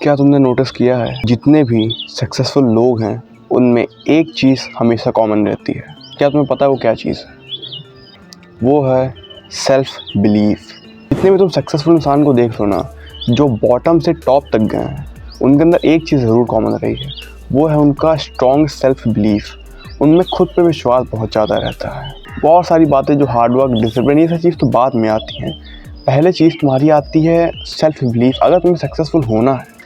क्या तुमने नोटिस किया है जितने भी सक्सेसफुल लोग हैं उनमें एक चीज़ हमेशा कॉमन रहती है? क्या तुम्हें पता है वो क्या चीज़ है? वो है सेल्फ बिलीफ। जितने भी तुम सक्सेसफुल इंसान को देख लो ना, जो बॉटम से टॉप तक गए हैं, उनके अंदर एक चीज़ ज़रूर कॉमन रही है, वो है उनका स्ट्रॉन्ग सेल्फ बिलीफ। उनमें खुद पे विश्वास बहुत ज़्यादा रहता है। बहुत सारी बातें जो हार्डवर्क, डिसिप्लिन, ये सब चीज़ तो बाद में आती हैं। पहले चीज़ तुम्हारी आती है सेल्फ बिलीफ। अगर तुम्हें सक्सेसफुल होना है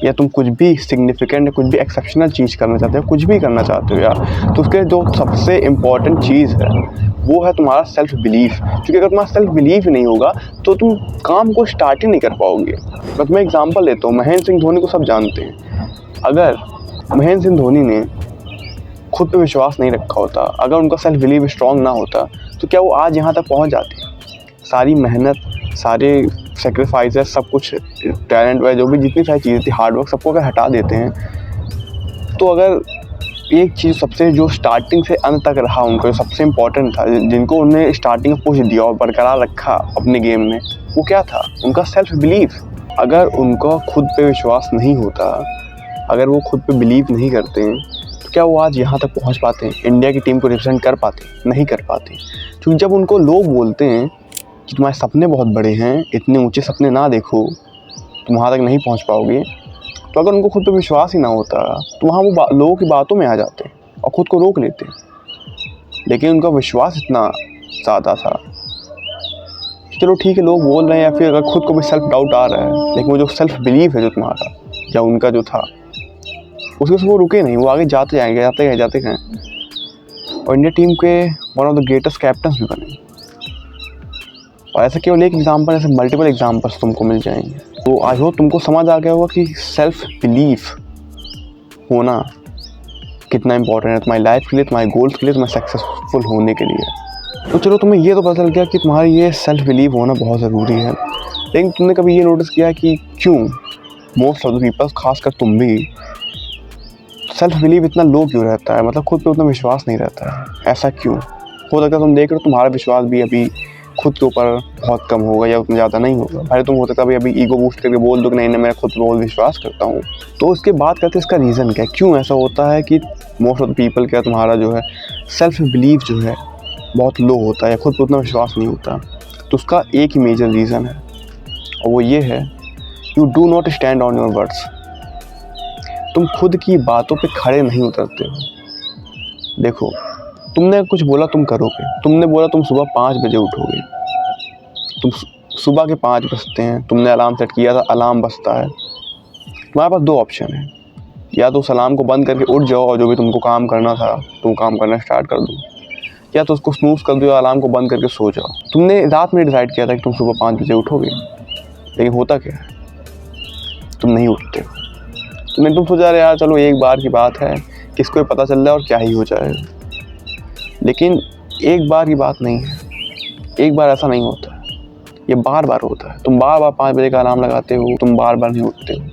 या तुम कुछ भी सिग्निफिकेंट, कुछ भी एक्सेप्शनल चीज़ करना चाहते हो, कुछ भी करना चाहते हो यार, तो उसके जो सबसे इम्पॉर्टेंट चीज़ है वो है तुम्हारा सेल्फ बिलीफ। क्योंकि अगर तुम्हारा सेल्फ बिलीफ ही नहीं होगा तो तुम काम को स्टार्ट ही नहीं कर पाओगे। मैं तुम्हें एग्जांपल देता हूँ। महेंद्र सिंह धोनी को सब जानते हैं। अगर महेंद्र सिंह धोनी ने खुद पे विश्वास नहीं रखा होता, अगर उनका सेल्फ बिलीफ स्ट्रॉन्ग ना होता, तो क्या वो आज यहाँ तक पहुँच जाते? सारी मेहनत, सारे सेक्रीफाइसेस, सब कुछ, टैलेंट वगैरह, जो भी जितनी सारी चीज़ें थी, हार्डवर्क, सबको अगर हटा देते हैं, तो अगर एक चीज़ सबसे जो स्टार्टिंग से अंत तक रहा उनका, जो सबसे इम्पोर्टेंट था, जिनको उन्हें स्टार्टिंग में पुश दिया और बरकरार रखा अपने गेम में, वो क्या था? उनका सेल्फ बिलीफ। अगर उनका खुद पे विश्वास नहीं होता, अगर वो खुद पे बिलीव नहीं करते हैं, तो क्या वो आज यहाँ तक पहुँच पाते हैं? इंडिया की टीम को रिप्रेजेंट कर पाते? नहीं कर पाते। क्योंकि जब उनको लोग बोलते हैं कि तुम्हारे सपने बहुत बड़े हैं, इतने ऊंचे सपने ना देखो, तुम वहाँ तक नहीं पहुँच पाओगे, तो अगर उनको खुद पे विश्वास ही ना होता तो वहाँ वो लोगों की बातों में आ जाते और ख़ुद को रोक लेते। लेकिन उनका विश्वास इतना ज़्यादा था कि चलो ठीक है, लोग बोल रहे हैं, या फिर अगर खुद को भी सेल्फ डाउट आ रहा है, लेकिन वो जो सेल्फ बिलीफ है जो तुम्हारा या उनका जो था, उसके से वो रुके नहीं, वो आगे जाते जाएंगे, जाते गए और इंडिया टीम के one of the greatest captains भी बने। और ऐसा केवल एक एग्जांपल, ऐसे मल्टीपल एग्जांपल्स तुमको मिल जाएंगे। तो आई होप तुमको समझ आ गया होगा कि सेल्फ बिलीफ होना कितना इंपॉर्टेंट है तुम्हारी लाइफ के लिए, तुम्हारे गोल्स के लिए, तुम्हारे सक्सेसफुल होने के लिए। तो चलो, तुम्हें ये तो पता चल गया कि तुम्हारी ये सेल्फ बिलीफ होना बहुत ज़रूरी है। लेकिन तुमने कभी ये नोटिस किया कि क्यों मोस्ट ऑफ द पीपल्स, खासकर तुम भी, सेल्फ बिलीफ इतना लो क्यों रहता है? मतलब खुद पे उतना विश्वास नहीं रहता है। ऐसा क्यों? हो सकता है तुम देख रहे हो तुम्हारा विश्वास भी अभी खुद के ऊपर बहुत कम होगा या उतना ज़्यादा नहीं होगा। पहले तुम होता था अभी ईगो बूस्ट करके बोल दो कि नहीं मैं खुद पे बहुत विश्वास करता हूँ। तो उसके बाद करते इसका रीज़न क्या है? क्यों ऐसा होता है कि मोस्ट ऑफ द पीपल क्या, तुम्हारा जो है सेल्फ बिलीफ जो है बहुत लो होता है या खुद पे उतना विश्वास नहीं होता? तो उसका एक ही मेजर रीज़न है और वो ये है, you do not stand on your words. तुम खुद की बातों पे खड़े नहीं उतरते हो। देखो, तुमने कुछ बोला तुम करोगे। तुमने बोला तुम सुबह 5 बजे उठोगे, तुम सुबह के 5 बजते हैं, तुमने अलार्म सेट किया था, अलार्म बजता है। तुम्हारे पास 2 ऑप्शन है, या तो उस अलार्म को बंद करके उठ जाओ और जो भी तुमको काम करना था तुम काम करना स्टार्ट कर दो, या तो उसको स्नूज कर दो, अलार्म को बंद करके सो जाओ। तुमने रात में डिसाइड किया था कि तुम सुबह 5 बजे उठोगे, लेकिन होता क्या है? तुम नहीं उठते हो। तुम सोचा रहे यार चलो एक बार की बात है, किसको पता चल रहा है और क्या ही हो जाएगा। लेकिन एक बार की बात नहीं है, एक बार ऐसा नहीं होता है, ये बार बार होता है। तुम बार बार 5 बजे का अलार्म लगाते हो, तुम बार बार नहीं उठते हो।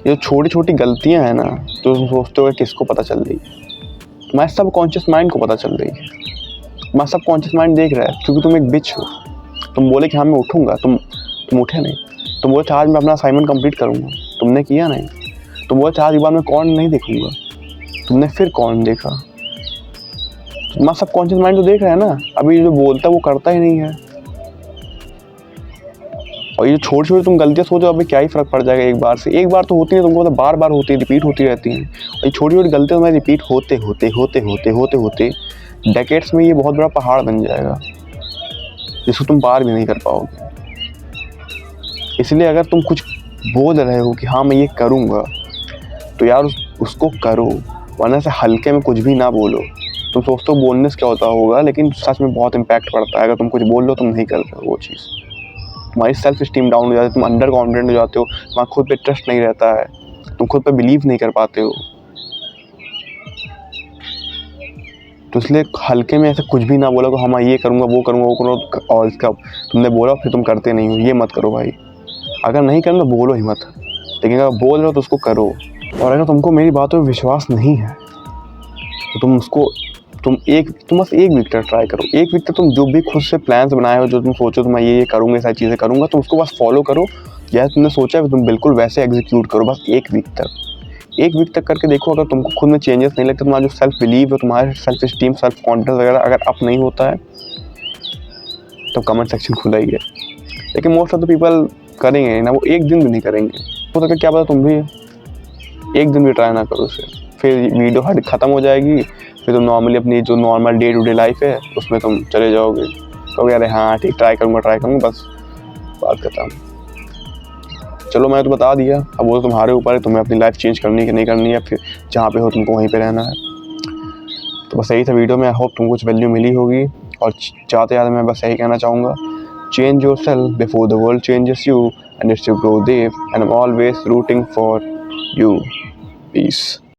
ये छोटी छोटी गलतियां हैं ना, तो तुम सोचते हो कि किसको पता चल रही है? तुम्हारे सब कॉन्शियस माइंड को पता चल रही है। तुम्हारा सब कॉन्शियस माइंड देख रहा है, क्योंकि तुम एक बिच हो। तुम बोले कि हाँ मैं उठूँगा, तुम उठे नहीं। तुम बोले आज मैं अपना असाइनमेंट कंप्लीट करूँगा, तुमने किया नहीं। तुम बोले आज एक बार मैं कॉर्न नहीं देखूँगा, तुमने फिर कॉर्न देखा। तुम्हारा सब कॉन्शियस माइंड तो देख रहा है ना, अभी जो बोलता है वो करता ही नहीं है। और ये छोटी छोटी तुम गलतियाँ सोचो अभी क्या ही फर्क पड़ जाएगा एक बार से। एक बार तो होती है, तुमको मतलब बार बार होती है, रिपीट होती रहती हैं। और ये छोटी छोटी गलतियाँ तुम्हारी रिपीट होते होते होते होते होते होते डेकेड्स में ये बहुत बड़ा पहाड़ बन जाएगा, जिसको तुम पार भी नहीं कर पाओगे। इसलिए अगर तुम कुछ बोल रहे हो कि हाँ मैं ये करूँगा, तो यार उसको करो, वरना से हल्के में कुछ भी ना बोलो। तुम सोचते हो बोलने से क्या होता होगा, लेकिन सच में बहुत इम्पैक्ट पड़ता है। अगर तुम कुछ बोल लो तुम नहीं कर रहे हो वो चीज़, तुम्हारी सेल्फ स्टीम डाउन हो जाती है, तुम अंडर कॉन्फिडेंट हो जाते हो, तुम्हारा खुद पे ट्रस्ट नहीं रहता है, तुम खुद पे बिलीव नहीं कर पाते हो। तो इसलिए हल्के में ऐसे कुछ भी ना बोला कि हाँ मैं ये करूँगा वो करूँगा वो करूँगा, और इसका तुमने बोला फिर तुम करते नहीं हो, ये मत करो भाई। अगर नहीं करना बोलो ही मत, लेकिन अगर बोल रहे हो तो उसको करो। और अगर तुमको मेरी बातों में विश्वास नहीं है तो तुम बस एक वीक तक ट्राई करो। एक वीक तक तुम जो भी खुद से प्लान्स बनाए हो, जो तुम सोचो तो मैं ये करूँगा, सारी चीज़ें करूँगा, तुम उसको बस फॉलो करो। या तुमने सोचा है तुम बिल्कुल वैसे एग्जीक्यूट करो बस 1 वीक तक करके देखो। अगर तुमको खुद में चेंजेस नहीं लगते, तुम्हारा जो सेल्फ बिलीव है, तुम्हारा सेल्फ स्टीम, सेल्फ कॉन्फिडेंस वगैरह अगर अप नहीं होता है, तो कमेंट सेक्शन खुला ही है। लेकिन मोस्ट ऑफ द पीपल करेंगे ना, वो 1 दिन भी नहीं करेंगे। हो सके क्या पता तुम भी 1 दिन भी ट्राई ना करो उसे, फिर वीडियो हट ख़त्म हो जाएगी, फिर तुम नॉर्मली अपनी जो normal day to day life है उसमें तुम चले जाओगे, कहोगे अरे हाँ ठीक ट्राई करूँगा, बस बात खत्म। चलो मैं तो बता दिया, अब वो तुम्हारे ऊपर है, तुम्हें अपनी लाइफ चेंज करनी है कि नहीं करनी है, फिर जहाँ पे हो तुमको वहीं पे रहना है। तो बस यही था वीडियो में। आई होप तुमको कुछ वैल्यू मिली होगी, और जाते जाते मैं बस यही कहना चाहूँगा, change yourself before the world changes you, and it's your grow dev, and I am always rooting for you. Peace.